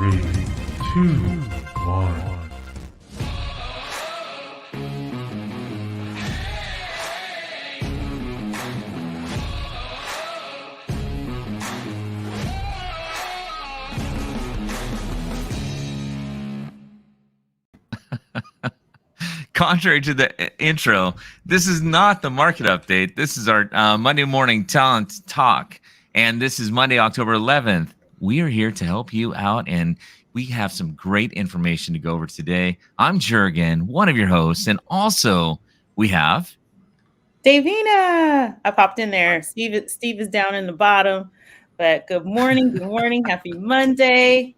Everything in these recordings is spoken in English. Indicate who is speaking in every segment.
Speaker 1: 3, 2, 1.
Speaker 2: Contrary to the intro, this is not the market update. This is our Monday morning talent talk. And this is Monday, October 11th. We are here to help you out, and we have some great information to go over today. I'm Jurgen, one of your hosts, and also we have
Speaker 3: Davina. I popped in there. Steve is down in the bottom, but good morning. Good morning. Happy Monday.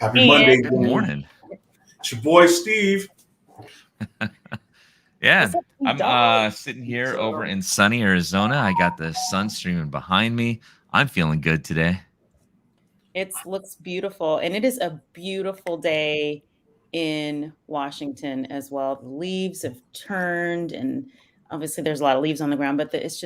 Speaker 4: Happy Monday.
Speaker 2: Good morning.
Speaker 4: It's your boy, Steve.
Speaker 2: Yeah, I'm sitting here over in sunny Arizona. I got the sun streaming behind me. I'm feeling good today.
Speaker 3: It looks beautiful, and it is a beautiful day in Washington as well. The leaves have turned, and obviously there's a lot of leaves on the ground, but it's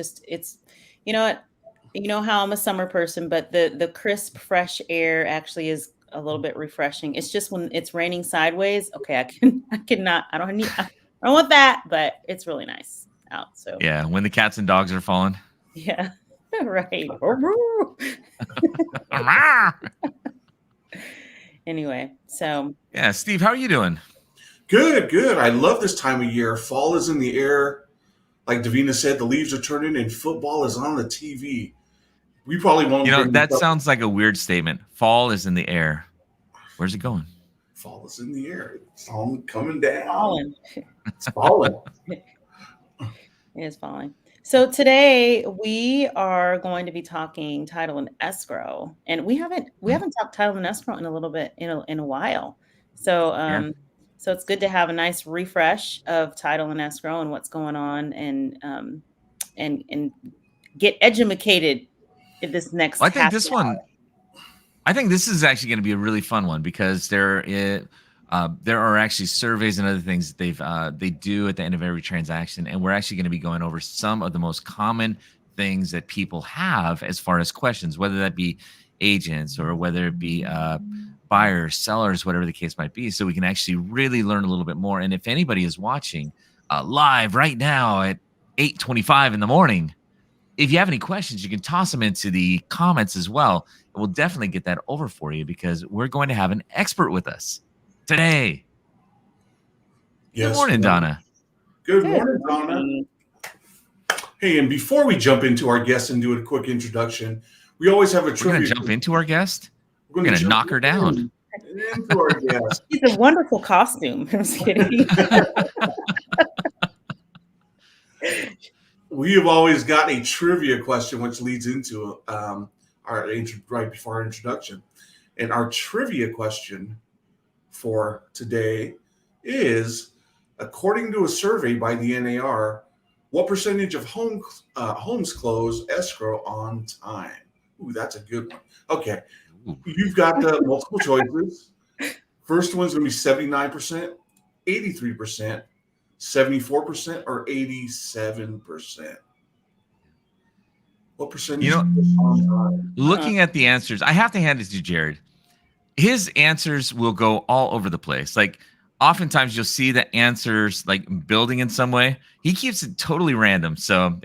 Speaker 3: you know what? You know how I'm a summer person, but the crisp, fresh air actually is a little bit refreshing. It's just when it's raining sideways. Okay, I don't want that, but it's really nice out. So
Speaker 2: yeah, when the cats and dogs are falling.
Speaker 3: Yeah, right. Anyway, so
Speaker 2: yeah, Steve, how are you doing?
Speaker 4: Good. I love this time of year. Fall is in the air. Like Davina said, the leaves are turning and football is on the TV. We probably won't.
Speaker 2: That sounds like a weird statement. Fall is in the air. Where's it going?
Speaker 4: Fall is in the air. It's all coming down.
Speaker 3: Falling.
Speaker 4: It's falling.
Speaker 3: It is falling. So today we are going to be talking title and escrow, and we haven't talked title and escrow in a little bit in a while. So so it's good to have a nice refresh of title and escrow and what's going on, and get educated in this next.
Speaker 2: Well, I think this is actually going to be a really fun one because there are actually surveys and other things that they do at the end of every transaction, and we're actually going to be going over some of the most common things that people have as far as questions, whether that be agents or whether it be buyers, sellers, whatever the case might be, so we can actually really learn a little bit more. And if anybody is watching live right now at 8:25 in the morning, if you have any questions, you can toss them into the comments as well, and we'll definitely get that over for you because we're going to have an expert with us today.
Speaker 4: Yes,
Speaker 2: good morning, Donna.
Speaker 4: Good morning, Donna. Hey, and before we jump into our guest and do a quick introduction, we always have a trivia.
Speaker 2: We're going to jump into our guest? We're going to knock her down.
Speaker 4: Into our guest.
Speaker 3: It's a wonderful costume. I'm just kidding.
Speaker 4: We have always got a trivia question, which leads into right before our introduction. And our trivia question for today is, according to a survey by the NAR, what percentage of homes close escrow on time? Ooh, that's a good one. Okay, you've got the multiple choices. First one's going to be 79%, 83%, 74%, or 87%. What percentage?
Speaker 2: Looking at the answers, I have to hand it to Jared. His answers will go all over the place. Like oftentimes you'll see the answers like building in some way. He keeps it totally random. So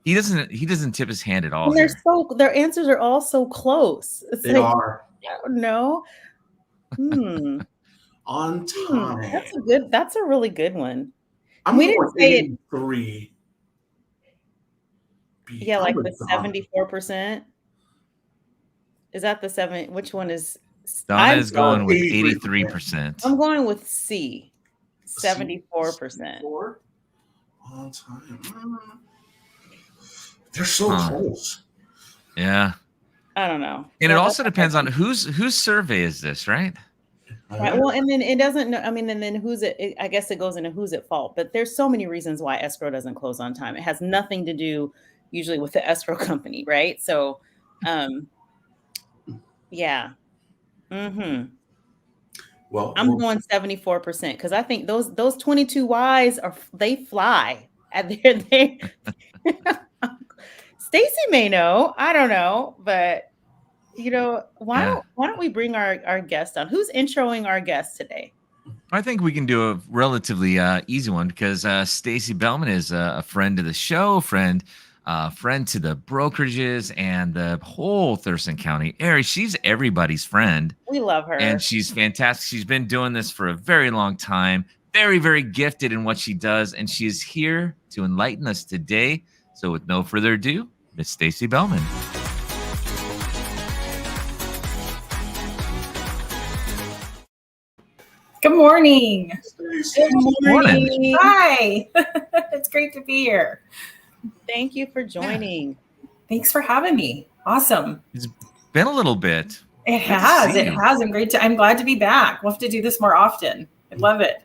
Speaker 2: he doesn't tip his hand at all.
Speaker 3: Their answers are all so close.
Speaker 4: They are.
Speaker 3: I don't know.
Speaker 4: On time.
Speaker 3: That's a really good one.
Speaker 4: We didn't say 83.
Speaker 3: Yeah, like the 74%. Is that the 7? Which one is?
Speaker 2: Donna is going with 83%.
Speaker 3: I'm going with C. 74%.
Speaker 4: On time. They're so close.
Speaker 2: Yeah.
Speaker 3: I don't know.
Speaker 2: And it also depends on whose survey is this, right?
Speaker 3: Right. Well, and then it doesn't know. I mean, and then who's it? I guess it goes into who's at fault. But there's so many reasons why escrow doesn't close on time. It has nothing to do usually with the escrow company, right? So, yeah.
Speaker 4: Well,
Speaker 3: I'm going 74% because I think those 22 Ys they fly. Stacie may know. I don't know, but why don't we bring our guest on? Who's introing our guest today?
Speaker 2: I think we can do a relatively easy one because Stacie Belman is a friend of the show, friend to the brokerages and the whole Thurston County area. She's everybody's friend.
Speaker 3: We love her.
Speaker 2: And she's fantastic. She's been doing this for a very long time. Very, very gifted in what she does. And she is here to enlighten us today. So with no further ado, Miss Stacie Belman.
Speaker 5: Good morning.
Speaker 3: Good morning.
Speaker 5: Hi. It's great to be here.
Speaker 3: Thank you for joining.
Speaker 5: Thanks for having me. Awesome.
Speaker 2: It's been a little bit.
Speaker 5: It has. I'm glad to be back. We'll have to do this more often. I love it.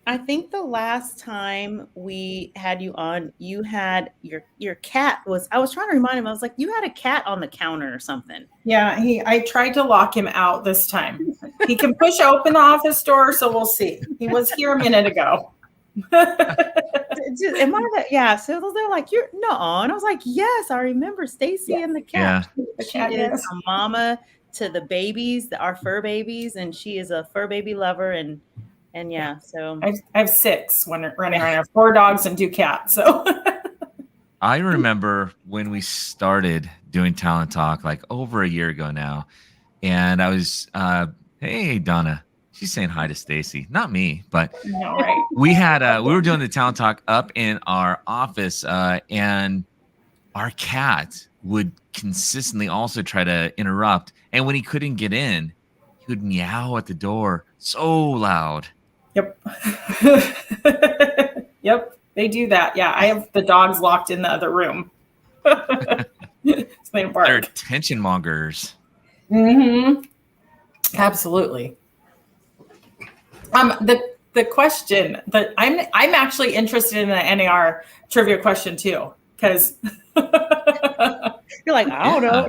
Speaker 3: I think the last time we had you on, you had your cat I was trying to remind him. I was like, you had a cat on the counter or something.
Speaker 5: Yeah, I tried to lock him out this time. He can push open the office door, so we'll see. He was here a minute ago.
Speaker 3: Yeah. So they're like, you're no, and I was like, yes, I remember Stacie and the cat.
Speaker 5: Yeah.
Speaker 3: She is a mama to the babies, our fur babies, and she is a fur baby lover. And yeah, so
Speaker 5: I have 6 running around. I have 4 dogs and 2 cats. So
Speaker 2: I remember when we started doing Talent Talk like over a year ago now, and I was, hey Donna. She's saying hi to Stacie, not me, but
Speaker 5: no, right.
Speaker 2: We were doing the Talent Talk up in our office, and our cat would consistently also try to interrupt. And when he couldn't get in, he would meow at the door so loud.
Speaker 5: Yep. Yep. They do that. Yeah. I have the dogs locked in the other room.
Speaker 2: They're attention mongers.
Speaker 5: Mm-hmm. Absolutely. The question that I'm actually interested in the NAR trivia question too, because
Speaker 3: you're like, I don't know.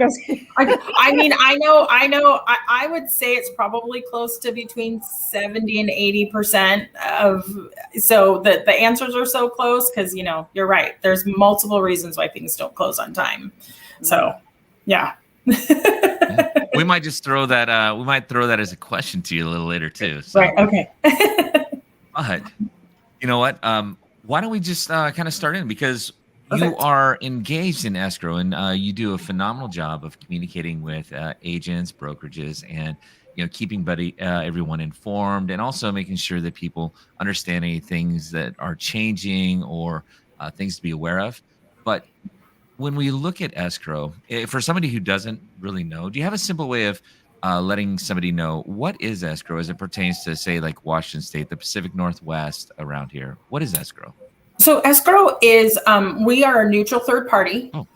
Speaker 5: I mean, I know. I would say it's probably close to between 70 and 80% of. So the answers are so close because you're right. There's multiple reasons why things don't close on time. So, yeah.
Speaker 2: We might just throw that. We might throw that as a question to you a little later too. So.
Speaker 5: Right. Okay.
Speaker 2: But you know what? Why don't we just kind of start in because
Speaker 5: Perfect.
Speaker 2: You are engaged in escrow and you do a phenomenal job of communicating with agents, brokerages, and keeping everyone informed, and also making sure that people understand any things that are changing or things to be aware of. But when we look at escrow, for somebody who doesn't really know, do you have a simple way of letting somebody know what is escrow as it pertains to, say, like Washington State, the Pacific Northwest around here? What is escrow?
Speaker 5: So escrow is we are a neutral third party.
Speaker 2: Oh.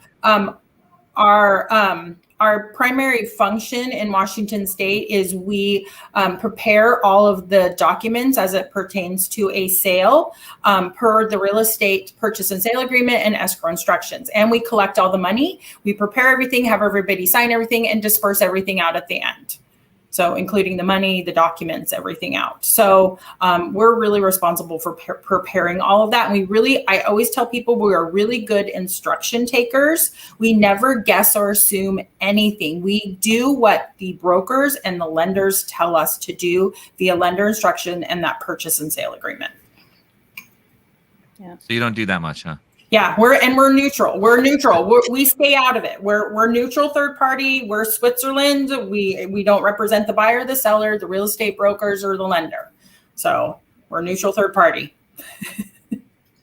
Speaker 5: Our primary function in Washington State is we prepare all of the documents as it pertains to a sale per the real estate purchase and sale agreement and escrow instructions. And we collect all the money. We prepare everything, have everybody sign everything, and disperse everything out at the end. So including the money, the documents, everything out. So we're really responsible for preparing all of that. And I always tell people we are really good instruction takers. We never guess or assume anything. We do what the brokers and the lenders tell us to do via lender instruction and that purchase and sale agreement.
Speaker 3: Yeah.
Speaker 2: So you don't do that much, huh?
Speaker 5: Yeah, we're neutral. We're neutral. We stay out of it. We're neutral third party. We're Switzerland. We don't represent the buyer, the seller, the real estate brokers, or the lender. So we're neutral third party.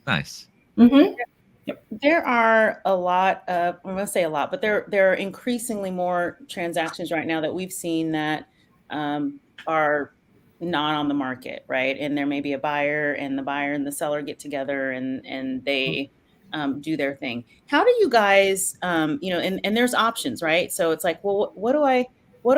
Speaker 2: Nice.
Speaker 5: Mm-hmm.
Speaker 3: Yep. There are a lot of, I'm going to say a lot, but there are increasingly more transactions right now that we've seen that are not on the market, right? And there may be a buyer, and the buyer and the seller get together and they do their thing. How do you guys, and there's options, right? So it's like, well, what do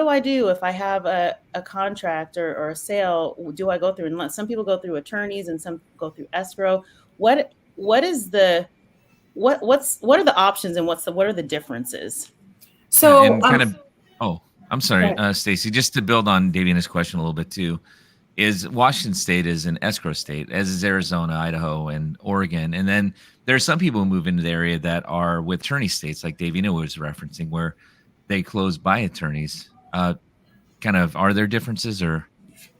Speaker 3: I do if I have a contract or a sale? Do I go through, and some people go through attorneys and some go through escrow. What are the options and what are the differences?
Speaker 5: So
Speaker 2: I'm sorry, Stacie, just to build on Davina's question a little bit too, is Washington State is an escrow state, as is Arizona, Idaho, and Oregon. And then there are some people who move into the area that are with attorney states, like Davina was referencing, where they close by attorneys. Kind of, are there differences or?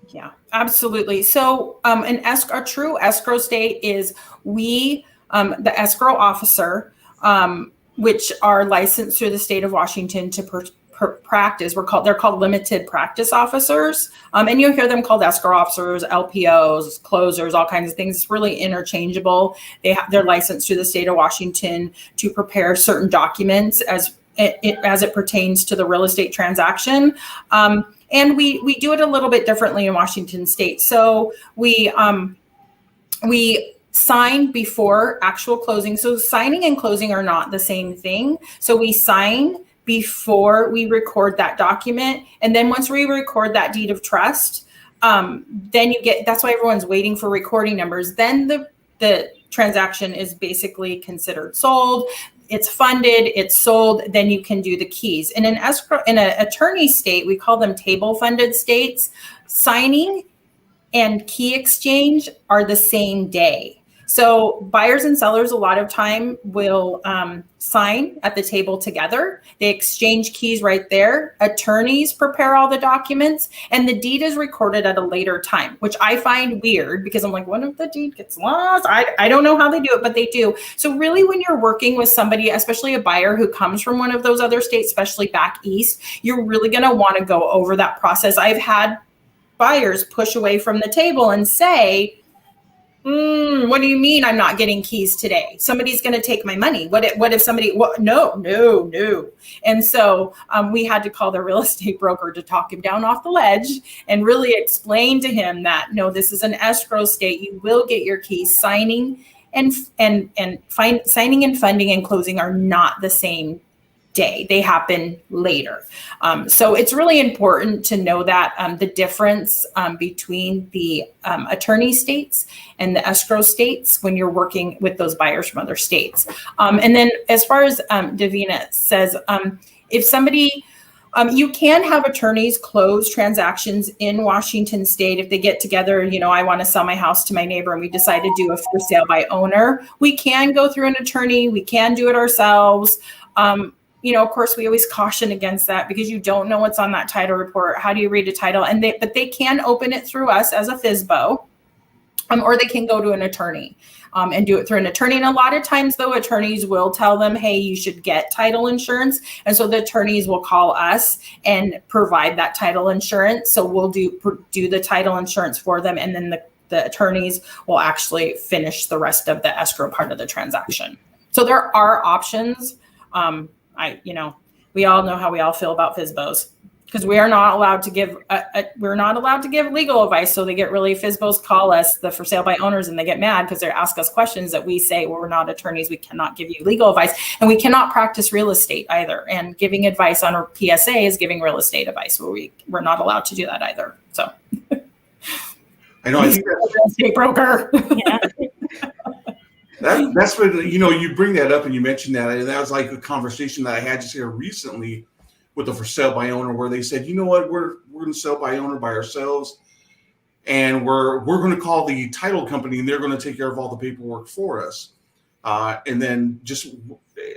Speaker 5: Yeah, absolutely. So a true escrow state is the escrow officer, which are licensed through the state of Washington to practice. They're called limited practice officers. And you'll hear them called escrow officers, LPOs, closers, all kinds of things. It's really interchangeable. They're licensed through the state of Washington to prepare certain documents as it pertains to the real estate transaction. And we do it a little bit differently in Washington state. So we sign before actual closing. So signing and closing are not the same thing. So we sign before we record that document. And then once we record that deed of trust, then that's why everyone's waiting for recording numbers. Then the transaction is basically considered sold. It's funded, it's sold, then you can do the keys. In an attorney state, we call them table funded states. Signing and key exchange are the same day. So buyers and sellers a lot of time will sign at the table together. They exchange keys right there. Attorneys prepare all the documents, and the deed is recorded at a later time, which I find weird because I'm like, what if the deed gets lost? I don't know how they do it, but they do. So really, when you're working with somebody, especially a buyer who comes from one of those other states, especially back east, you're really going to want to go over that process. I've had buyers push away from the table and say, what do you mean I'm not getting keys today? Somebody's going to take my money. What if somebody, no. And so we had to call the real estate broker to talk him down off the ledge and really explain to him that, no, this is an escrow state. You will get your keys. Signing and signing and funding and closing are not the same day. They happen later. So it's really important to know that the difference between the attorney states and the escrow states when you're working with those buyers from other states. And then as far as Davina says, if somebody, you can have attorneys close transactions in Washington state if they get together, I want to sell my house to my neighbor and we decide to do a for sale by owner. We can go through an attorney. We can do it ourselves. Of course, we always caution against that because you don't know what's on that title report. How do you read a title? But they can open it through us as a FSBO, or they can go to an attorney and do it through an attorney. And a lot of times, though, attorneys will tell them, hey, you should get title insurance. And so the attorneys will call us and provide that title insurance. So we'll do the title insurance for them. And then the attorneys will actually finish the rest of the escrow part of the transaction. So there are options. We all know how we all feel about FSBOs because we are not allowed to give legal advice. So they get really, FSBOs call us the for sale by owners and they get mad because they ask us questions that we say, well, we're not attorneys. We cannot give you legal advice and we cannot practice real estate either. And giving advice on a PSA is giving real estate advice where we're not allowed to do that either. So
Speaker 4: I know. I think that's
Speaker 5: real estate broker.
Speaker 3: Yeah.
Speaker 4: That's what, you bring that up and you mentioned that. And that was like a conversation that I had just here recently with a for sale by owner where they said, you know what, we're going to sell by owner by ourselves. And we're going to call the title company and they're going to take care of all the paperwork for us. And then just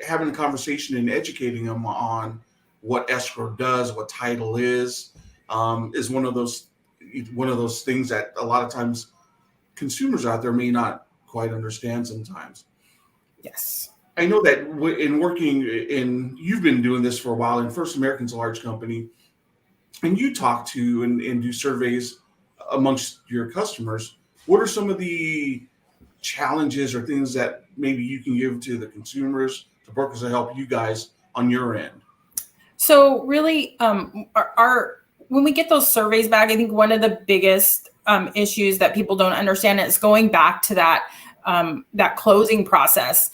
Speaker 4: having a conversation and educating them on what escrow does, what title is one of those things that a lot of times consumers out there may not quite understand sometimes.
Speaker 5: Yes.
Speaker 4: I know that in working you've been doing this for a while, and First American's a large company, and you talk to and do surveys amongst your customers. What are some of the challenges or things that maybe you can give to the consumers, the brokers that help you guys on your end? So really, when we get those surveys back, I think one of the biggest issues that people don't understand is going back to that closing process.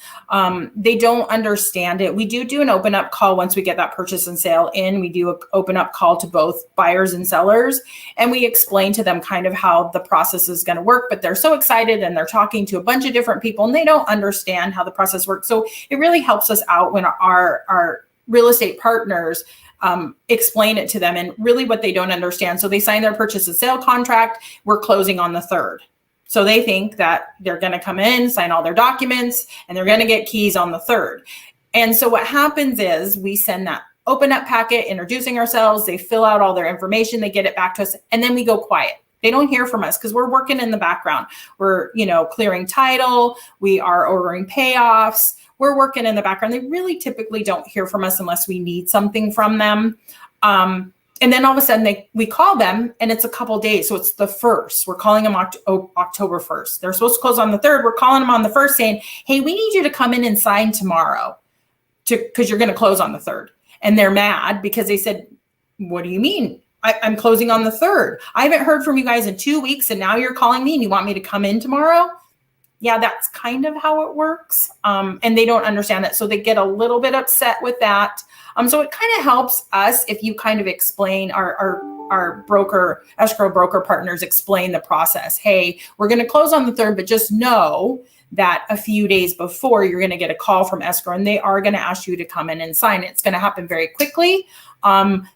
Speaker 4: They don't understand it. We do an open up call once we get that purchase and sale in. We do an open up call to both buyers and sellers, and we explain to them kind of how the process is going to work. But they're so excited and they're talking to a bunch of different people and they don't understand how the process works. So it really helps us out when our real estate partners explain it to them and really what they don't understand. So they sign their purchase and sale contract. We're closing on the 3rd. So they think that they're going to come in, sign all their documents, and they're going to get keys on the 3rd. And so what happens is we send that
Speaker 5: open up packet, introducing ourselves. They fill out all their information. They get it back to us. And then we go quiet. They don't hear from us because we're working in the background. We're, clearing title. We are ordering payoffs. We're working in the background. They really typically don't hear from us unless we need something from them. And then all of a sudden we call them and it's a couple days. So it's the 1st. We're calling them October 1st. They're supposed to close on the 3rd. We're calling them on the 1st saying, hey, we need you to come in and sign tomorrow because you're going to close on the 3rd. And they're mad because they said, what do you mean? I'm closing on the 3rd. I haven't heard from you guys in 2 weeks. And now you're calling me and you want me to come in tomorrow? Yeah, that's kind of how it works. And they don't understand that. So they get a little bit upset with that. So it kind of helps us if you kind of explain our broker, escrow broker partners explain the process. Hey, we're going to close on the 3rd, but just know that a few days before you're going to get a call from escrow and they are going to ask you to come in and sign. It's going to happen very quickly.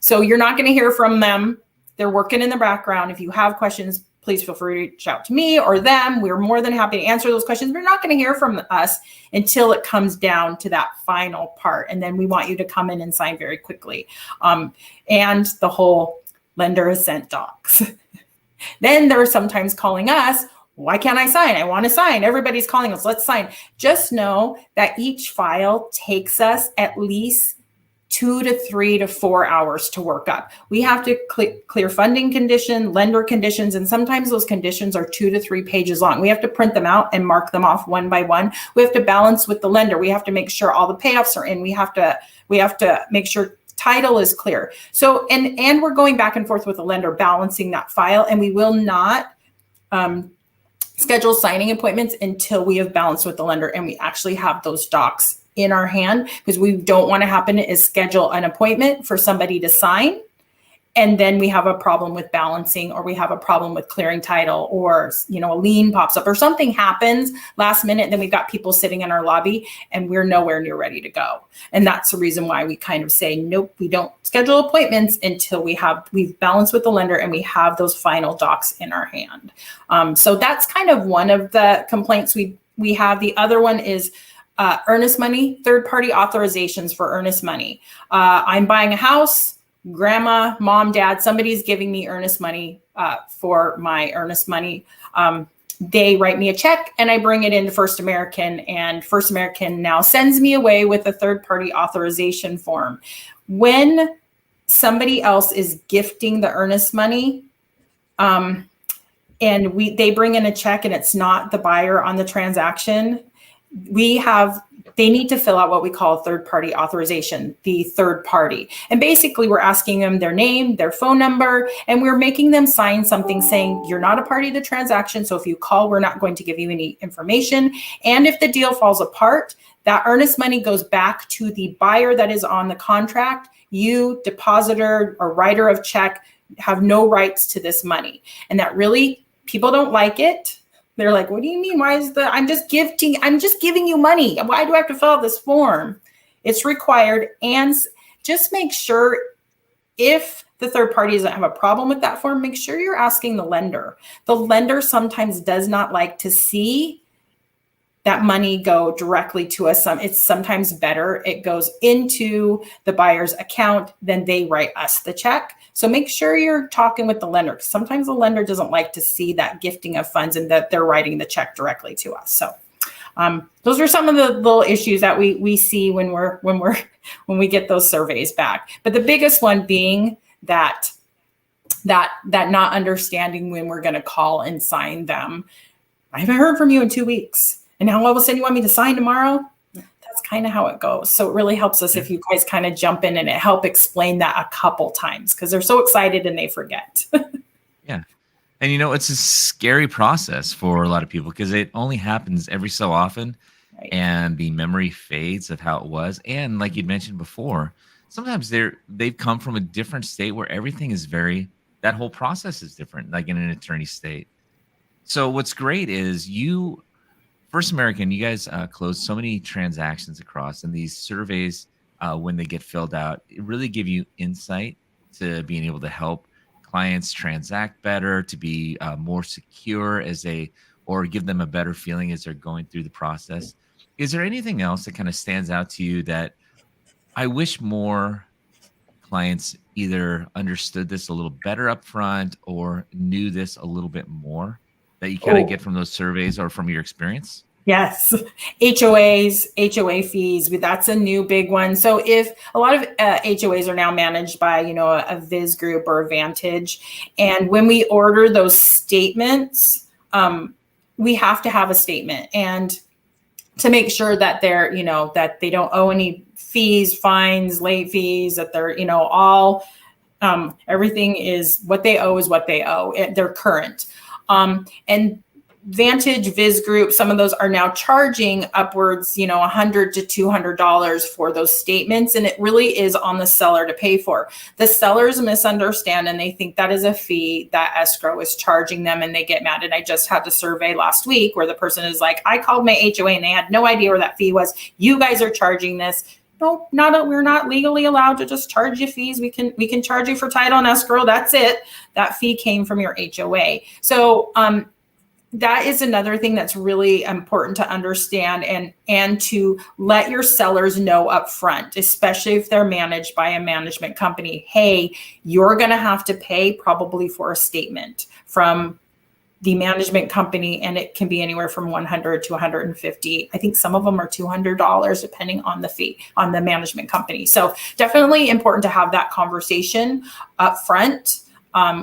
Speaker 5: So you're not going to hear from them. They're working in the background. If you have questions, please feel free to reach out to me or them. We're more than happy to answer those questions. We're not going to hear from us until it comes down to that final part. And then we want you to come in and sign very quickly. And the whole lender has sent docs. Then they're sometimes calling us, why can't I sign? I want to sign. Everybody's calling us, let's sign. Just know that each file takes us at least 2 to 3 to 4 hours to work up. We have to clear funding condition, lender conditions, and sometimes those conditions are 2 to 3 pages long. We have to print them out and mark them off one by one. We have to balance with the lender. We have to make sure all the payoffs are in. We have to make sure title is clear. So, and we're going back and forth with the lender, balancing that file, and we will not schedule signing appointments until we have balanced with the lender and we actually have those docs in our hand, because we don't want to happen is schedule an appointment for somebody to sign and then we have a problem with balancing, or we have a problem with clearing title, or a lien pops up or something happens last minute. Then we've got people sitting in our lobby and we're nowhere near ready to go. And that's the reason why we kind of say, nope, we don't schedule appointments until we've balanced with the lender and we have those final docs in our hand. So that's kind of one of the complaints we have. The other one is earnest money, third-party authorizations for earnest money. I'm buying a house, grandma, mom, dad, somebody's giving me earnest money for my earnest money. They write me a check and I bring it into First American, and First American now sends me away with a third-party authorization form. When somebody else is gifting the earnest money, and they bring in a check and it's not the buyer on the transaction, they need to fill out what we call third-party authorization, the third party. And basically we're asking them their name, their phone number, and we're making them sign something saying you're not a party to the transaction. So if you call, we're not going to give you any information. And if the deal falls apart, that earnest money goes back to the buyer that is on the contract. You, depositor or writer of check, have no rights to this money. And that really, people don't like it. They're like, what do you mean? Why is I'm just giving you money. Why do I have to fill out this form? It's required. And just make sure, if the third party doesn't have a problem with that form, make sure you're asking the lender. The lender sometimes does not like to see that money go directly to us. It's sometimes better it goes into the buyer's account, then they write us the check. So make sure you're talking with the lender. Sometimes the lender doesn't like to see that gifting of funds and that they're writing the check directly to us. So those are some of the little issues that we see when we get those surveys back. But the biggest one being that not understanding when we're going to call and sign them. I haven't heard from you in 2 weeks. And now all of a sudden you want me to sign tomorrow? That's kind of how it goes. So it really helps us if you guys kind of jump in and help explain that a couple times, because they're so excited and they forget.
Speaker 2: Yeah. And it's a scary process for a lot of people because it only happens every so often. Right. And the memory fades of how it was. And like you'd mentioned before, sometimes they've come from a different state where everything is that whole process is different, like in an attorney state. So what's great is First American, you guys close so many transactions across, and these surveys, when they get filled out, it really give you insight to being able to help clients transact better, to be more secure or give them a better feeling as they're going through the process. Is there anything else that kind of stands out to you that I wish more clients either understood this a little better up front or knew this a little bit more that you kind of get from those surveys or from your experience?
Speaker 5: Yes. HOAs, HOA fees, that's a new big one. So if a lot of HOAs are now managed by, a Viz group or a Vantage. And when we order those statements, we have to have a statement and to make sure that they're, that they don't owe any fees, fines, late fees, that they're, all, everything is what they owe is what they owe. They're current. And Vantage, Viz Group, some of those are now charging upwards, $100 to $200 for those statements. And it really is on the seller to pay for. The sellers misunderstand and they think that is a fee that Escrow is charging them and they get mad. And I just had the survey last week where the person is like, I called my HOA and they had no idea where that fee was. You guys are charging this. No, we're not legally allowed to just charge you fees. We can charge you for title and escrow. That's it. That fee came from your HOA. So, that is another thing that's really important to understand and to let your sellers know up front, especially if they're managed by a management company. Hey, you're going to have to pay probably for a statement from the management company, and it can be anywhere from $100 to $150. I think some of them are $200 depending on the fee on the management company. So definitely important to have that conversation up front.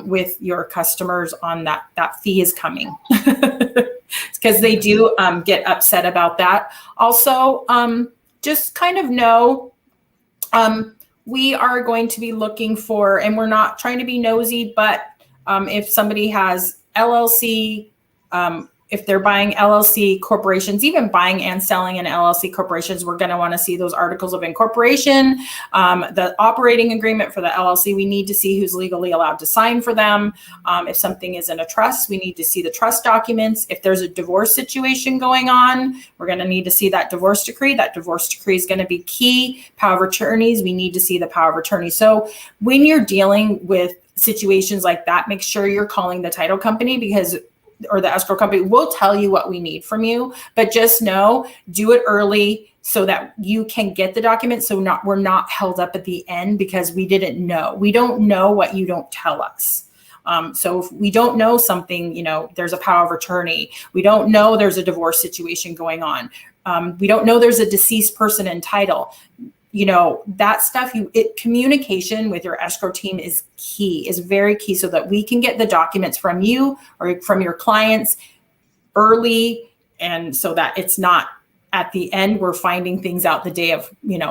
Speaker 5: With your customers on that fee is coming because they do get upset about that. Also, just kind of know we are going to be looking for, and we're not trying to be nosy, but if somebody has LLC, if they're buying LLC corporations, even buying and selling in LLC corporations, we're going to want to see those articles of incorporation, the operating agreement for the LLC. We need to see who's legally allowed to sign for them. If something is in a trust, we need to see the trust documents. If there's a divorce situation going on, we're going to need to see that divorce decree. That divorce decree is going to be key. Power of attorneys, we need to see the power of attorney. So when you're dealing with situations like that, make sure you're calling the title company or the escrow company will tell you what we need from you, but just know, do it early so that you can get the documents. So we're not held up at the end because we didn't know. We don't know what you don't tell us. So if we don't know something, there's a power of attorney. We don't know there's a divorce situation going on. We don't know there's a deceased person in title. That stuff, communication with your escrow team is very key so that we can get the documents from you or from your clients early. And so that it's not at the end, we're finding things out the day of,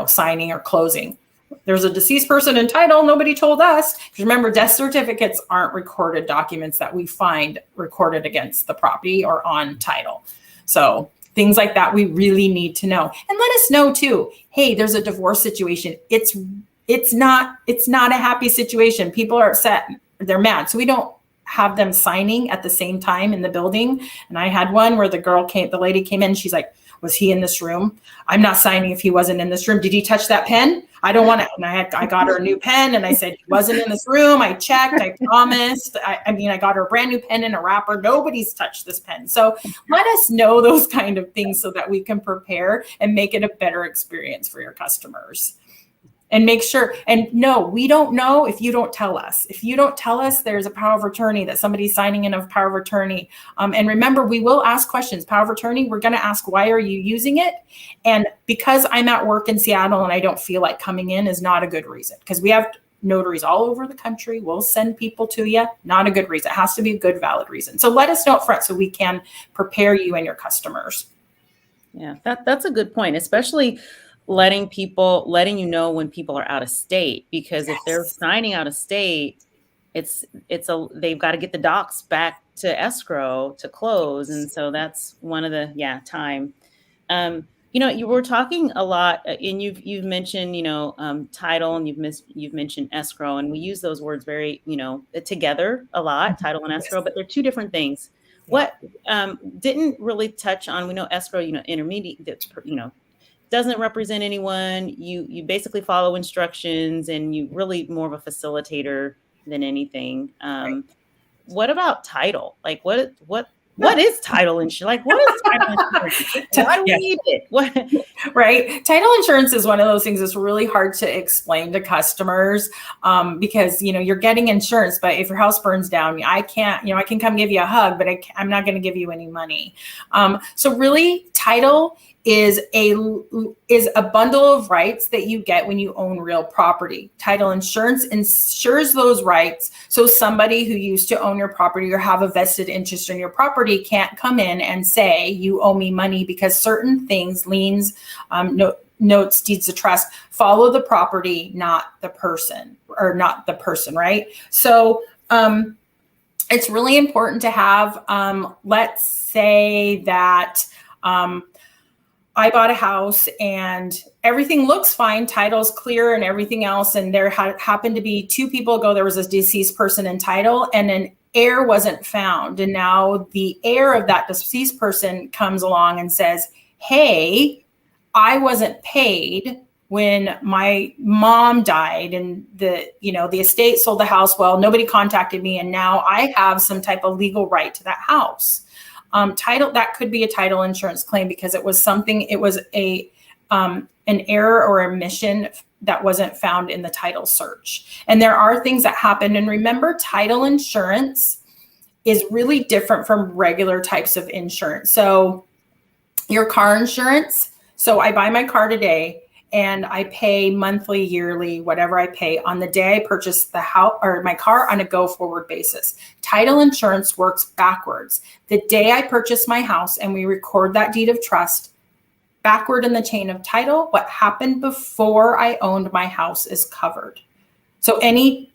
Speaker 5: signing or closing. There's a deceased person in title. Nobody told us. Because remember, death certificates aren't recorded documents that we find recorded against the property or on title. So things like that, we really need to know. And let us know too, hey, there's a divorce situation. It's not a happy situation. People are upset. They're mad. So we don't have them signing at the same time in the building. And I had one where the lady came in, she's like, was he in this room? I'm not signing if he wasn't in this room. Did he touch that pen? I don't want to. And I got her a new pen and I said, he wasn't in this room. I checked, I promised. I got her a brand new pen and a wrapper. Nobody's touched this pen. So let us know those kind of things so that we can prepare and make it a better experience for your customers. And make sure, and no, we don't know if you don't tell us. If you don't tell us there's a power of attorney, that somebody's signing in a power of attorney. And remember, we will ask questions. Power of attorney, we're going to ask, why are you using it? And because I'm at work in Seattle and I don't feel like coming in is not a good reason, because we have notaries all over the country. We'll send people to you. Not a good reason. It has to be a good, valid reason. So let us know up front so we can prepare you and your customers.
Speaker 3: Yeah, that's a good point, especially letting you know when people are out of state, because if they're signing out of state, they've got to get the docs back to escrow to close. And so that's one of the, time. You were talking a lot and you've mentioned, title, and you've mentioned escrow, and we use those words very, together a lot, title and escrow, but they're two different things. What didn't really touch on, we know escrow, intermediate, doesn't represent anyone. You basically follow instructions, and you really more of a facilitator than anything. Right. What about title? Like what what is title insurance? Like, what is title insurance? Why do we need it? What?
Speaker 5: Right. Title insurance is one of those things that's really hard to explain to customers because, you're getting insurance, but if your house burns down, I can't, I can come give you a hug, but I'm not going to give you any money. So really, title is a bundle of rights that you get when you own real property. Title insurance insures those rights. So somebody who used to own your property or have a vested interest in your property can't come in and say, you owe me money, because certain things, liens, notes, deeds of trust, follow the property, not the person, right? So it's really important to have, let's say that I bought a house and everything looks fine, title's clear and everything else. And there happened to be 2 people ago, there was a deceased person in title and an heir wasn't found. And now the heir of that deceased person comes along and says, hey, I wasn't paid when my mom died and the estate sold the house. Well, nobody contacted me. And now I have some type of legal right to that house. Title, that could be a title insurance claim because it was an error or omission that wasn't found in the title search. And there are things that happen. And remember, title insurance is really different from regular types of insurance. So your car insurance, so I buy my car today and I pay monthly, yearly, whatever I pay on the day I purchase the house or my car on a go forward basis. Title insurance works backwards. The day I purchase my house and we record that deed of trust, backward in the chain of title, what happened before I owned my house is covered. So anything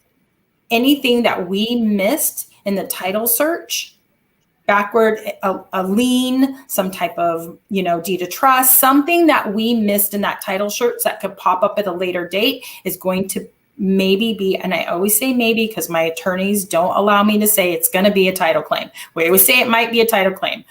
Speaker 5: that we missed in the title search, backward, a lien, some type of, deed of trust, something that we missed in that title search that could pop up at a later date is going to maybe be, and I always say maybe because my attorneys don't allow me to say it's going to be a title claim. We always say it might be a title claim.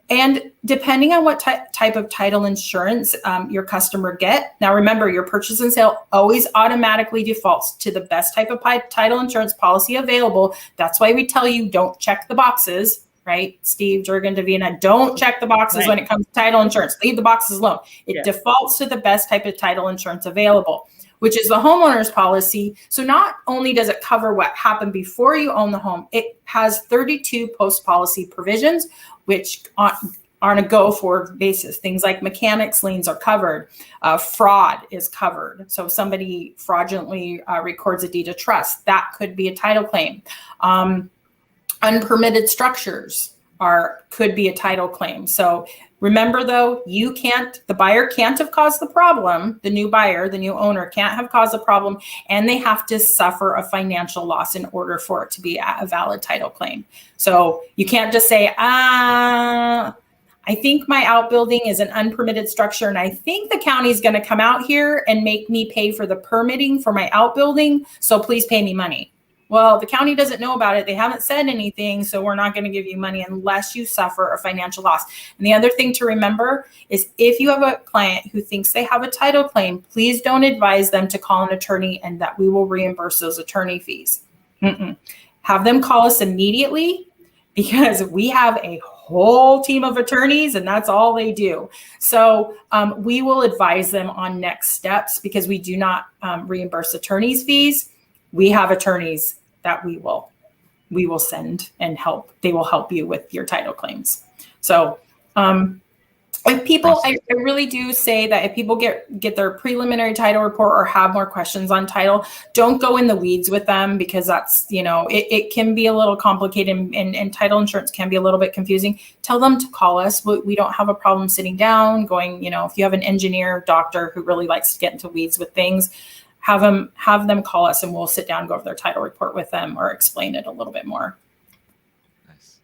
Speaker 5: And depending on what type of title insurance your customer get, now remember, your purchase and sale always automatically defaults to the best type of title insurance policy available. That's why we tell you don't check the boxes, right? Steve, Jurgen, Davina, don't check the boxes when it comes to title insurance. Leave the boxes alone. It defaults to the best type of title insurance available, which is the homeowner's policy. So not only does it cover what happened before you own the home, it has 32 post-policy provisions, which on a go-forward basis. Things like mechanics liens are covered. Fraud is covered. So if somebody fraudulently records a deed of trust, that could be a title claim. Unpermitted structures could be a title claim. So remember though, the buyer can't have caused the problem. The new buyer, the new owner can't have caused the problem, and they have to suffer a financial loss in order for it to be a valid title claim. So you can't just say, I think my outbuilding is an unpermitted structure and I think the county is going to come out here and make me pay for the permitting for my outbuilding. So please pay me money. Well, the county doesn't know about it. They haven't said anything, so we're not going to give you money unless you suffer a financial loss. And the other thing to remember is if you have a client who thinks they have a title claim, please don't advise them to call an attorney and that we will reimburse those attorney fees. Have them call us immediately because we have a whole team of attorneys and that's all they do. So we will advise them on next steps because we do not reimburse attorneys' fees. We have attorneys that we will send and help. They will help you with your title claims. So if people, I really do say that if people get their preliminary title report or have more questions on title, don't go in the weeds with them because that's, it can be a little complicated and title insurance can be a little bit confusing. Tell them to call us. We don't have a problem sitting down going, if you have an engineer, doctor who really likes to get into weeds with things, have them call us and we'll sit down and go over their title report with them or explain it a little bit more.
Speaker 2: Nice.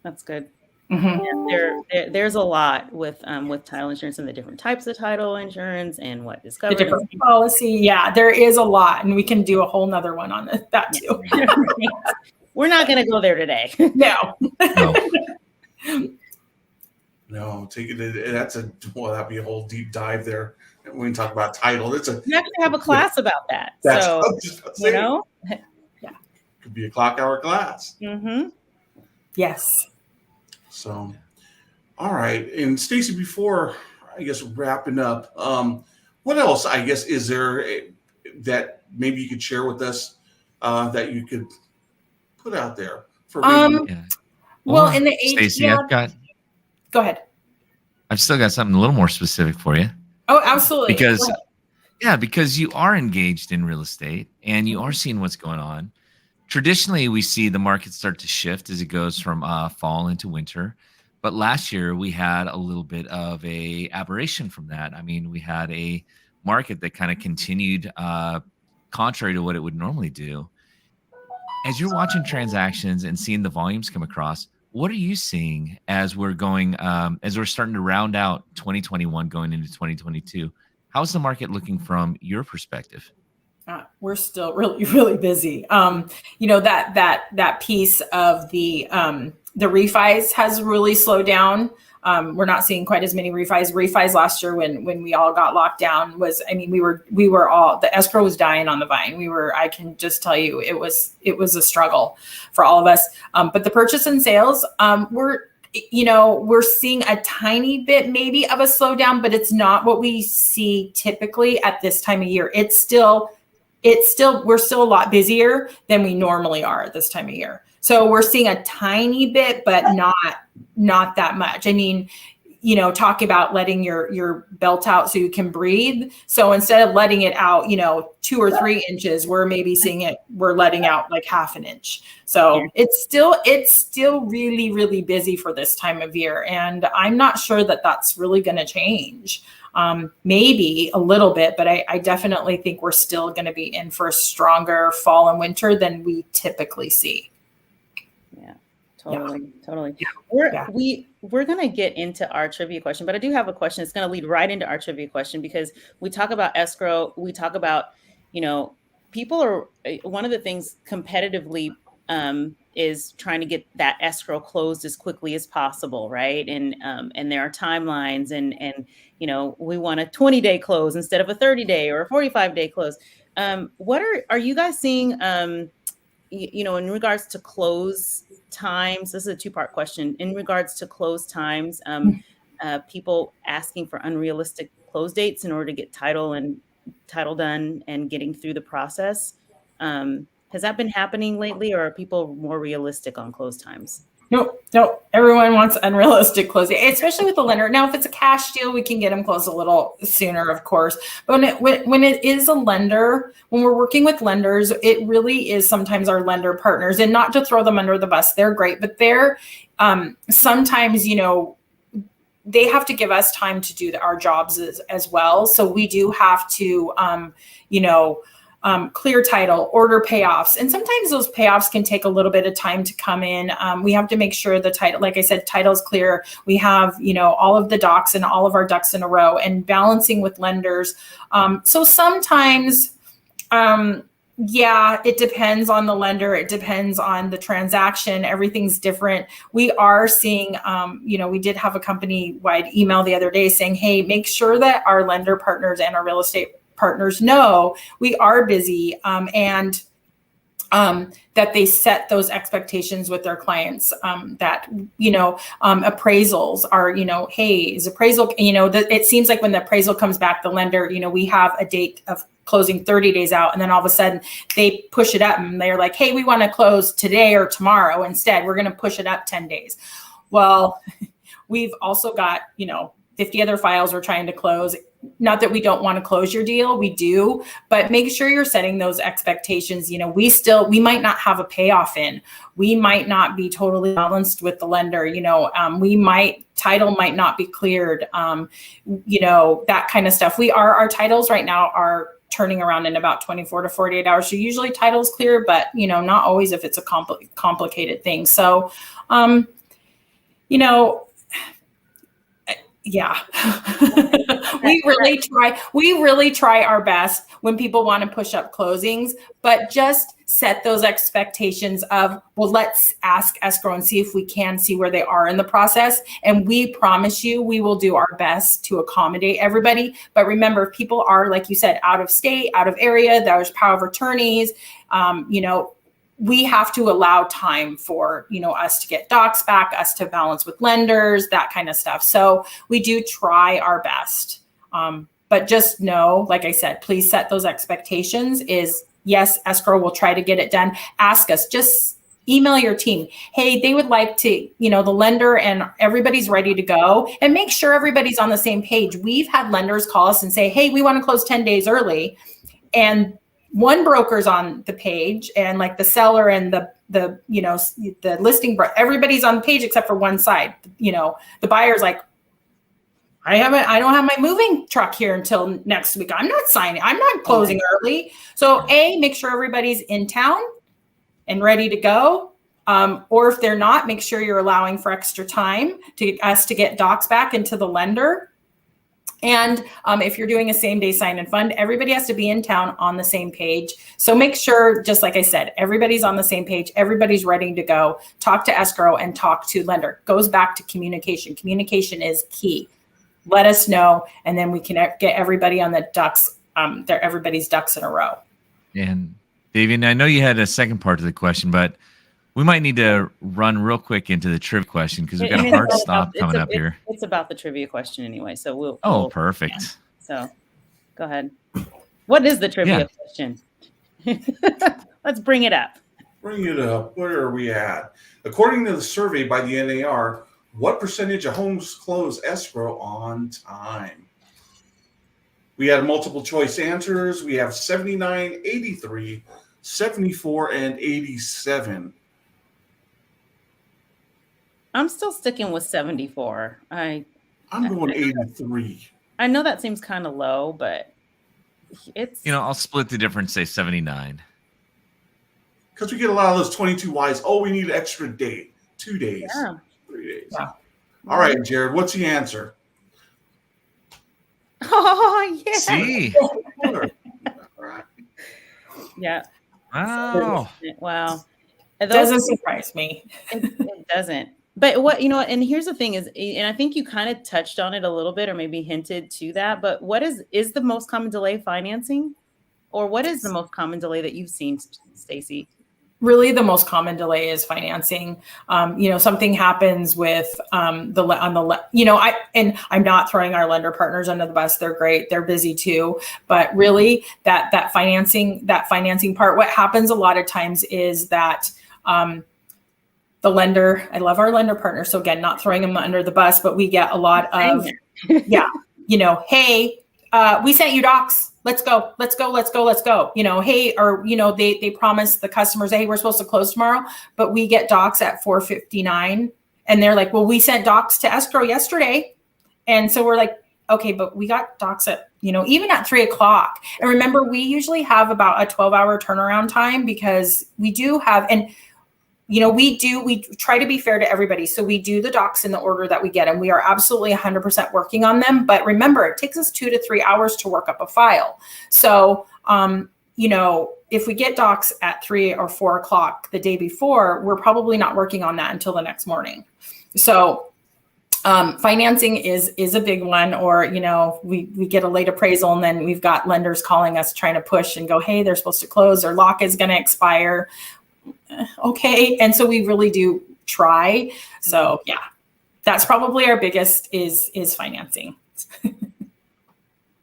Speaker 3: That's good. Yeah, there's a lot with title insurance and the different types of title insurance and what is covered.
Speaker 5: The different policy. Yeah, there is a lot. And we can do a whole nother one on that too.
Speaker 3: We're not going to go there today.
Speaker 5: No.
Speaker 4: No, that'd be a whole deep dive there. We can talk about title.
Speaker 3: We actually have a class about that. So,
Speaker 4: could be a clock hour class.
Speaker 5: Yes.
Speaker 4: So, all right. And Stacie, before I guess wrapping up, what else, I guess, is there that maybe you could share with us that you could put out there for maybe?
Speaker 2: Yeah.
Speaker 5: Well,
Speaker 2: Or,
Speaker 5: in the
Speaker 2: Stacie,
Speaker 5: yeah, go ahead.
Speaker 2: I've still got something a little more specific for you.
Speaker 5: Oh, absolutely.
Speaker 2: Because because you are engaged in real estate and you are seeing what's going on. Traditionally, we see the market start to shift as it goes from fall into winter. But last year we had a little bit of a aberration from that. I mean, we had a market that kind of continued contrary to what it would normally do. As you're watching transactions and seeing the volumes come across, what are you seeing as we're going, as we're starting to round out 2021 going into 2022? How's the market looking from your perspective?
Speaker 5: We're still really, really busy. That piece of the refis has really slowed down. We're not seeing quite as many refis. Refis last year when we all got locked down we were all, the escrow was dying on the vine. I can just tell you, it was a struggle for all of us. But the purchase and sales, we're seeing a tiny bit maybe of a slowdown, but it's not what we see typically at this time of year. We're still a lot busier than we normally are at this time of year. So we're seeing a tiny bit, but not that much. I mean, talk about letting your belt out so you can breathe. So instead of letting it out, 2 or 3 inches, we're maybe we're letting out like half an inch. So it's still really, really busy for this time of year. And I'm not sure that that's really going to change. Maybe a little bit, but I definitely think we're still going to be in for a stronger fall and winter than we typically see.
Speaker 3: Yeah, totally. We're going to get into our trivia question, but I do have a question. It's going to lead right into our trivia question because we talk about escrow. We talk about, people are, one of the things competitively is trying to get that escrow closed as quickly as possible, right? And there are timelines, and we want a 20-day close instead of a 30-day or a 45-day close. What are you guys seeing? In regards to close times, this is a 2-part question. In regards to close times, people asking for unrealistic close dates in order to get title done and getting through the process. Has that been happening lately, or are people more realistic on close times?
Speaker 5: No, everyone wants unrealistic closing, especially with the lender. Now, if it's a cash deal, we can get them closed a little sooner, of course. But when it is a lender, when we're working with lenders, it really is sometimes our lender partners, and not to throw them under the bus. They're great, but they're sometimes, they have to give us time to do our jobs as well. So we do have to, clear title, order payoffs. And sometimes those payoffs can take a little bit of time to come in. We have to make sure the title, like I said, title's clear. We have, all of the docs and all of our ducks in a row, and balancing with lenders. So sometimes, it depends on the lender. It depends on the transaction. Everything's different. We are seeing, we did have a company-wide email the other day saying, hey, make sure that our lender partners and our real estate partners know we are busy, and that they set those expectations with their clients, that, appraisals are, hey, is appraisal, it seems like when the appraisal comes back, the lender, we have a date of closing 30 days out. And then all of a sudden they push it up and they're like, hey, we want to close today or tomorrow. Instead, we're going to push it up 10 days. Well, we've also got, 50 other files we're trying to close. Not that we don't want to close your deal, we do, but make sure you're setting those expectations. We might not have a payoff in, we might not be totally balanced with the lender, title might not be cleared, that kind of stuff. Our titles right now are turning around in about 24 to 48 hours. So usually titles clear, but not always if it's a complicated thing. So, yeah, we really try our best when people want to push up closings, but just set those expectations of, well, let's ask escrow and see if we can see where they are in the process. And we promise you, we will do our best to accommodate everybody. But remember, if people are, like you said, out of state, out of area, there's power of attorneys, we have to allow time for, us to get docs back, us to balance with lenders, that kind of stuff. So we do try our best. But just know, like I said, please set those expectations is yes, escrow will try to get it done. Ask us, just email your team. Hey, they would like to, the lender and everybody's ready to go, and make sure everybody's on the same page. We've had lenders call us and say, hey, we want to close 10 days early. And one broker's on the page, and like the seller and the listing, everybody's on the page except for one side. The buyer's like, I don't have my moving truck here until next week. I'm not closing early. So make sure everybody's in town and ready to go. Or if they're not, make sure you're allowing for extra time to us to get docs back into the lender. And if you're doing a same day sign and fund, everybody has to be in town on the same page. So make sure, just like I said, everybody's on the same page. Everybody's ready to go. Talk to escrow and talk to lender. Goes back to communication. Communication is key. Let us know, and then we can get everybody on the ducks. Everybody's ducks in a row.
Speaker 2: And Davian, I know you had a second part to the question, but we might need to run real quick into the trivia question because we've got a hard stop coming up here.
Speaker 3: It's about the trivia question anyway, so we'll.
Speaker 2: Perfect.
Speaker 3: Yeah. So, go ahead. What is the trivia question? Let's bring it up.
Speaker 4: Bring it up. Where are we at? According to the survey by the NAR, what percentage of homes close escrow on time? We had multiple choice answers. We have 79, 83, 74, and 87.
Speaker 3: I'm still sticking with 74.
Speaker 4: I'm going 83.
Speaker 3: I know that seems kind of low, but it's...
Speaker 2: I'll split the difference, say 79.
Speaker 4: Because we get a lot of those 22Ys. Oh, we need an extra day. 2 days.
Speaker 3: Yeah.
Speaker 4: 3 days. Yeah. All right, Jared, what's the answer?
Speaker 3: Oh, yeah.
Speaker 2: See?
Speaker 3: Yeah.
Speaker 2: Wow.
Speaker 3: Wow.
Speaker 5: It doesn't surprise me.
Speaker 3: It doesn't. But and here's the thing is, and I think you kind of touched on it a little bit or maybe hinted to that, but what is the most common delay financing? Or what is the most common delay that you've seen, Stacie?
Speaker 5: Really, the most common delay is financing. Something happens with I'm not throwing our lender partners under the bus. They're great. They're busy too. But really that financing part, what happens a lot of times is that the lender, I love our lender partners. So again, not throwing them under the bus, but we get a lot of, hey, we sent you docs. Let's go. Hey, or, they promise the customers, hey, we're supposed to close tomorrow, but we get docs at 4:59 and they're like, well, we sent docs to escrow yesterday. And so we're like, okay, but we got docs at, even at 3:00. And remember, we usually have about a 12-hour turnaround time because we do have, and we try to be fair to everybody. So we do the docs in the order that we get, and we are absolutely 100% working on them. But remember, it takes us 2 to 3 hours to work up a file. So, if we get docs at 3 or 4 o'clock the day before, we're probably not working on that until the next morning. So financing is a big one, or, we get a late appraisal and then we've got lenders calling us trying to push and go, hey, they're supposed to close, their lock is going to expire. Okay. And so we really do try. So yeah, that's probably our biggest is financing.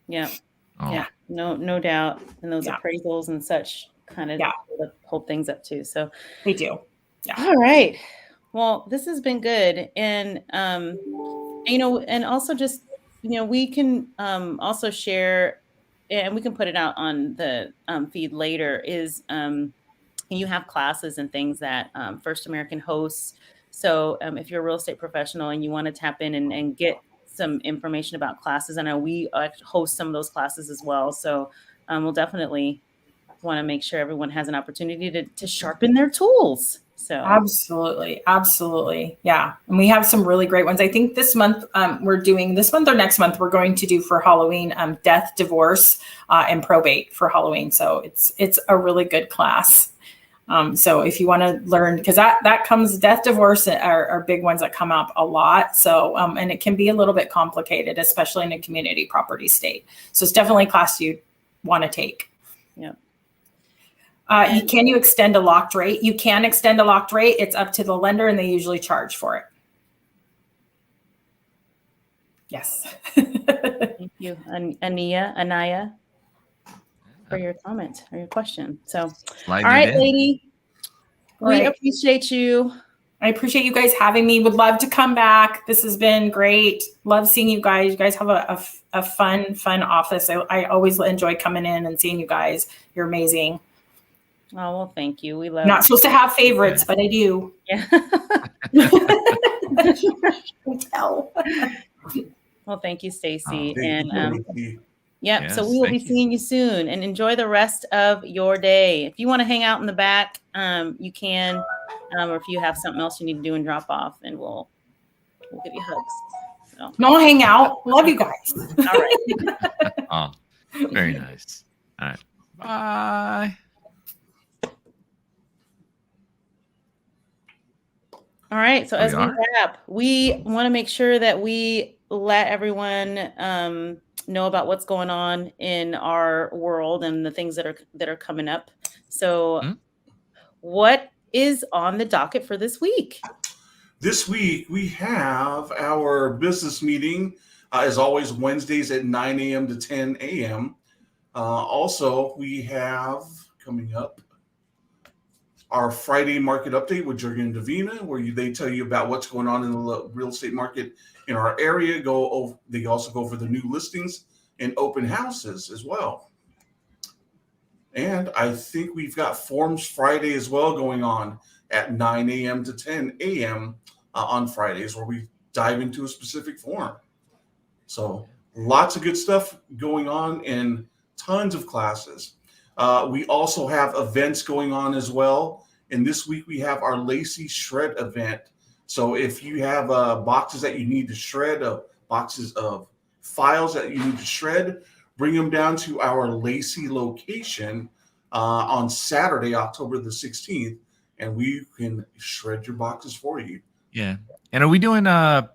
Speaker 3: Yeah.
Speaker 2: Oh.
Speaker 3: Yeah. No doubt. And those appraisals and such kind of hold things up too. So
Speaker 5: we do. Yeah.
Speaker 3: All right. Well, this has been good. And, and also just, we can also share, and we can put it out on the feed later, is you have classes and things that First American hosts. So if you're a real estate professional and you want to tap in and get some information about classes, I know we host some of those classes as well. So we'll definitely want to make sure everyone has an opportunity to sharpen their tools. So
Speaker 5: absolutely. Yeah. And we have some really great ones. I think this month or next month, we're going to do for Halloween, death, divorce, and probate for Halloween. So it's a really good class. So if you want to learn, because that comes, death, divorce are big ones that come up a lot. So, and it can be a little bit complicated, especially in a community property state. So it's definitely a class you want to take.
Speaker 3: Yeah.
Speaker 5: Can you extend a locked rate? You can extend a locked rate. It's up to the lender, and they usually charge for it. Yes.
Speaker 3: Thank you, Anaya, for your comment or your question. So,
Speaker 2: Sliding
Speaker 3: all right,
Speaker 2: it in.
Speaker 3: lady,
Speaker 5: All
Speaker 3: we
Speaker 5: right.
Speaker 3: appreciate you.
Speaker 5: I appreciate you guys having me. Would love to come back. This has been great. Love seeing you guys. You guys have a fun office. I always enjoy coming in and seeing you guys. You're amazing.
Speaker 3: Oh, well, thank you. We love
Speaker 5: Not supposed to have favorites, but I do.
Speaker 3: Yeah.
Speaker 5: Tell.
Speaker 3: Well, thank you, Stacie.
Speaker 2: Oh,
Speaker 3: and
Speaker 4: you.
Speaker 3: yep.
Speaker 2: Yes,
Speaker 3: So we will be
Speaker 2: thank you.
Speaker 3: seeing you soon, and enjoy the rest of your day. If you want to hang out in the back, you can, or if you have something else you need to do and drop off, and we'll give you hugs. So,
Speaker 5: No, hang out. Love you guys.
Speaker 3: all right.
Speaker 2: Oh, very nice. All right. Bye.
Speaker 3: All right. So
Speaker 2: Here
Speaker 3: as
Speaker 2: we
Speaker 3: we
Speaker 2: are.
Speaker 3: wrap, we want to make sure that we let everyone know about what's going on in our world and the things that are coming up. So, what is on the docket for this week?
Speaker 4: This week, we have our business meeting, as always, Wednesdays at 9 a.m. to 10 a.m. Also, we have coming up our Friday market update with Jurgen and Davina, where they tell you about what's going on in the real estate market in our area. They also go over the new listings and open houses as well. And I think we've got Forms Friday as well going on at 9 a.m. to 10 a.m. On Fridays, where we dive into a specific form. So lots of good stuff going on and tons of classes. We also have events going on as well. And this week we have our Lacy Shred event. So if you have boxes that you need to shred, boxes of files that you need to shred, bring them down to our Lacy location on Saturday, October the 16th, and we can shred your boxes for you.
Speaker 2: Yeah. And are we doing a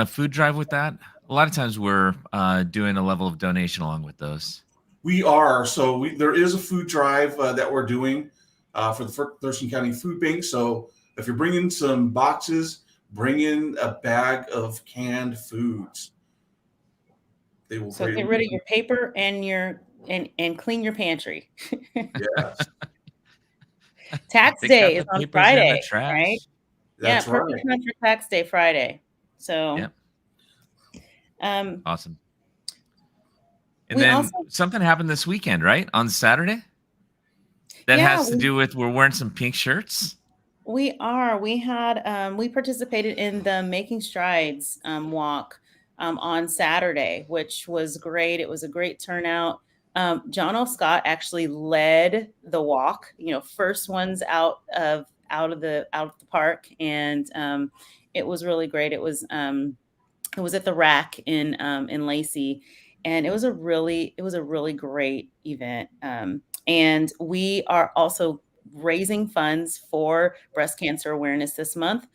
Speaker 2: food drive with that? A lot of times we're doing a level of donation along with those.
Speaker 4: We are. So there is a food drive that we're doing for the Thurston County Food Bank. So if you're bringing some boxes, bring in a bag of canned foods. They will.
Speaker 3: So get rid of your paper and clean your pantry.
Speaker 4: Yes.
Speaker 3: Tax
Speaker 2: Take
Speaker 3: day
Speaker 2: out
Speaker 3: is
Speaker 2: the
Speaker 3: on
Speaker 2: papers in the
Speaker 3: Friday,
Speaker 2: trash.
Speaker 3: right?
Speaker 4: That's
Speaker 3: perfect
Speaker 4: right.
Speaker 3: time for tax day Friday. So,
Speaker 2: Awesome. And then something happened this weekend, right? On Saturday? That has to do with we're wearing some pink shirts.
Speaker 3: We are. We had we participated in the Making Strides walk on Saturday, which was great. It was a great turnout. John L. Scott actually led the walk, first ones out of the park, and it was really great. It was at the Rack in Lacey, and it was a really great event. And we are also raising funds for breast cancer awareness this month.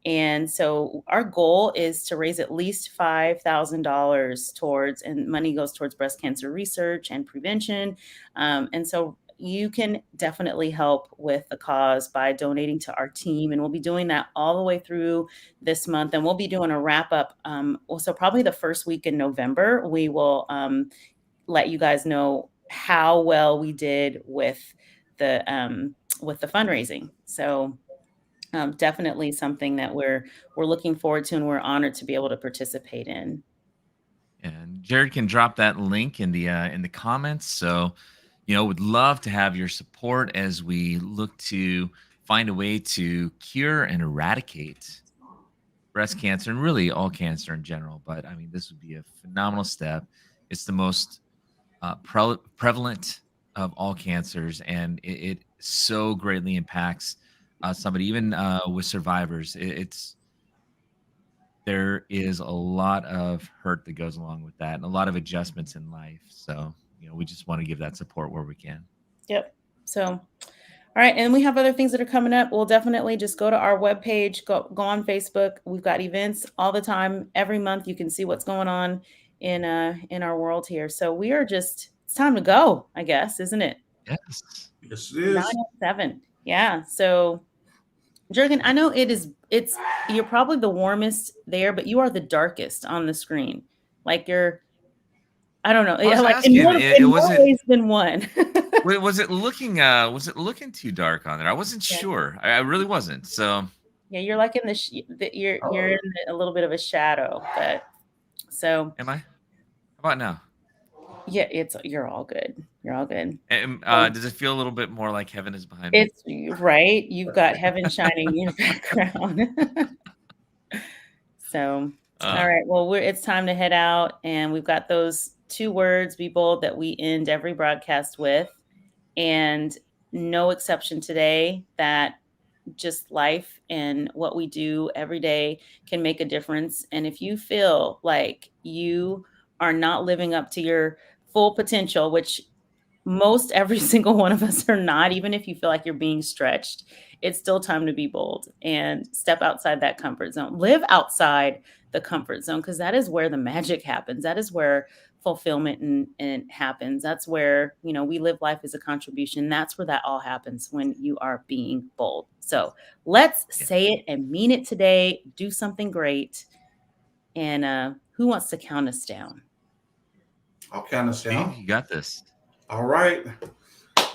Speaker 3: And so our goal is to raise at least $5,000 towards, and money goes towards breast cancer research and prevention. And so you can definitely help with the cause by donating to our team. And we'll be doing that all the way through this month. And we'll be doing a wrap up. So probably the first week in November, we will let you guys know how well we did with the fundraising. So definitely something that we're looking forward to, and we're honored to be able to participate in.
Speaker 2: And Jared can drop that link in the comments. So, would love to have your support as we look to find a way to cure and eradicate breast cancer and really all cancer in general. But I mean, this would be a phenomenal step. It's the most prevalent of all cancers, and it so greatly impacts somebody, even with survivors. There is a lot of hurt that goes along with that and a lot of adjustments in life. So, we just want to give that support where we can.
Speaker 3: Yep. So, all right. And we have other things that are coming up. We'll definitely just go to our webpage, go on Facebook. We've got events all the time. Every month you can see what's going on in our world here. So it's time to go, I guess, isn't it?
Speaker 2: Yes.
Speaker 4: Yes, it is.
Speaker 3: 907. Yeah. So, Jurgen, I know you're probably the warmest there, but you are the darkest on the screen. Like I don't know.
Speaker 2: I was
Speaker 3: Like
Speaker 2: asking,
Speaker 3: in more
Speaker 2: wasn't.
Speaker 3: ways than one.
Speaker 2: Was it looking too dark on there? I wasn't
Speaker 3: Yeah.
Speaker 2: sure. I really wasn't. So
Speaker 3: Yeah, you're like in you're in a little bit of a shadow, but so
Speaker 2: am I? How about now?
Speaker 3: yeah, you're all good. You're all good.
Speaker 2: Does it feel a little bit more like heaven is behind me?
Speaker 3: It's right. You've got heaven shining in your background. So, all right. Well, it's time to head out, and we've got those 2 words, be bold, that we end every broadcast with, and no exception today. That just life and what we do every day can make a difference. And if you feel like you are not living up to your full potential, which most every single one of us are not, even if you feel like you're being stretched, it's still time to be bold and step outside that comfort zone. Live outside the comfort zone, because that is where the magic happens. That is where fulfillment and happens. That's where, we live life as a contribution. That's where that all happens, when you are being bold. So let's say it and mean it today. Do something great. And who wants to count us down?
Speaker 4: I'll count us down.
Speaker 2: Steve, you got this.
Speaker 4: All right.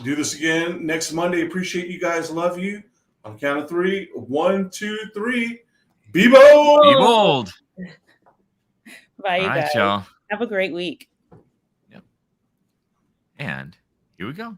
Speaker 4: Do this again next Monday. Appreciate you guys. Love you. On the count of 3. 1, 2, 3. Be bold.
Speaker 2: Be bold.
Speaker 3: Bye, you guys.
Speaker 2: Y'all.
Speaker 3: Have a great week.
Speaker 2: Yep. And here we go.